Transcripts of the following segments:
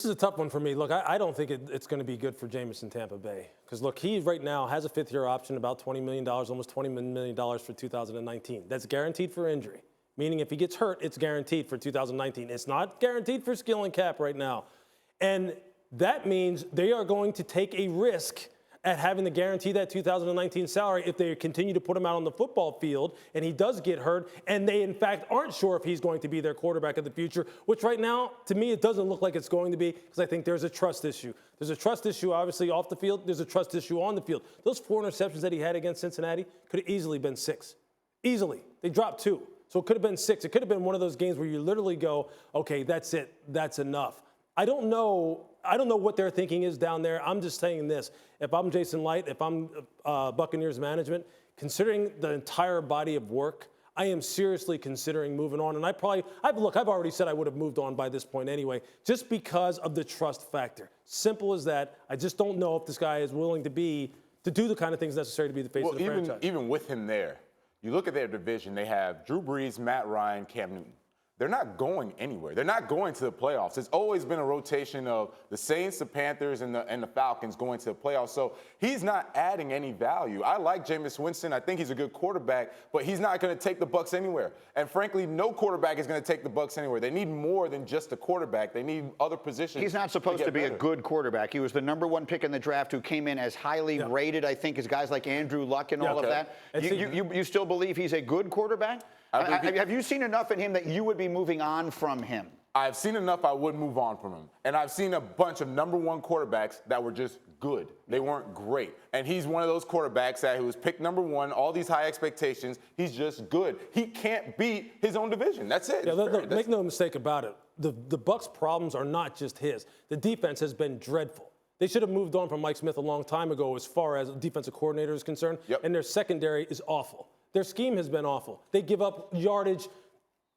This is a tough one for me. Look, I don't think it's going to be good for Jameis in Tampa Bay. Because, look, he right now has a fifth-year option, about $20 million, almost $20 million for 2019. That's guaranteed for injury, meaning if he gets hurt, it's guaranteed for 2019. It's not guaranteed for skill and cap right now. And that means they are going to take a risk at having to guarantee that 2019 salary if they continue to put him out on the football field and he does get hurt and they, in fact, aren't sure if he's going to be their quarterback of the future, which right now, to me, it doesn't look like it's going to be because I think there's a trust issue. There's a trust issue, obviously, off the field. There's a trust issue on the field. Those 4 interceptions that he had against Cincinnati could have easily been 6. Easily. They dropped 2. So it could have been 6. It could have been one of those games where you literally go, okay, that's it. That's enough. I don't know what their thinking is down there. I'm just saying this. If I'm Jason Light, if I'm Buccaneers management, considering the entire body of work, I am seriously considering moving on. And I've already said I would have moved on by this point anyway, just because of the trust factor. Simple as that. I just don't know if this guy is willing to do the kind of things necessary to be the face of the franchise. Even with him there, you look at their division, they have Drew Brees, Matt Ryan, Cam Newton. They're not going anywhere. They're not going to the playoffs. It's always been a rotation of the Saints, the Panthers, and the Falcons going to the playoffs. So he's not adding any value. I like Jameis Winston. I think he's a good quarterback, but he's not going to take the Bucs anywhere. And frankly, no quarterback is going to take the Bucs anywhere. They need more than just a quarterback. They need other positions. He's not supposed to be a good quarterback. He was the #1 pick in the draft who came in as highly rated, I think, as guys like Andrew Luck and all of that. You still believe he's a good quarterback? Have you seen enough in him that you would be moving on from him? I've seen enough I would move on from him. And I've seen a bunch of #1 quarterbacks that were just good. They weren't great. And he's one of those quarterbacks that who was picked #1, all these high expectations. He's just good. He can't beat his own division. That's it. Yeah, make no mistake about it. The Bucs' problems are not just his. The defense has been dreadful. They should have moved on from Mike Smith a long time ago as far as defensive coordinator is concerned. Yep. And their secondary is awful. Their scheme has been awful. They give up yardage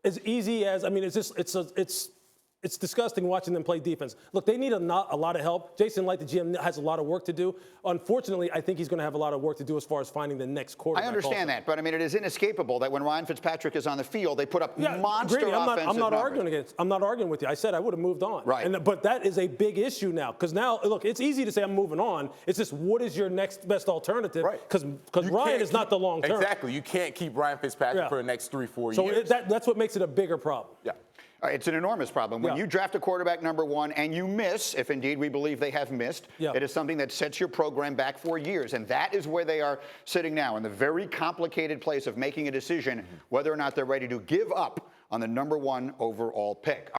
as easy as, I mean, it's disgusting watching them play defense. Look, they need a lot of help. Jason Light, the GM, has a lot of work to do. Unfortunately, I think he's going to have a lot of work to do as far as finding the next quarterback. I understand that, but I mean, it is inescapable that when Ryan Fitzpatrick is on the field, they put up monster offensive I'm not arguing with you. I said I would have moved on. Right. But that is a big issue now because now, look, it's easy to say I'm moving on. It's just what is your next best alternative? Right. Because Ryan is not the long term. Exactly. You can't keep Ryan Fitzpatrick for the next 3-4 years. So that's what makes it a bigger problem. Yeah. It's an enormous problem. When you draft a quarterback #1 and you miss, if indeed we believe they have missed, it is something that sets your program back for years. And that is where they are sitting now, in the very complicated place of making a decision whether or not they're ready to give up on the #1 overall pick.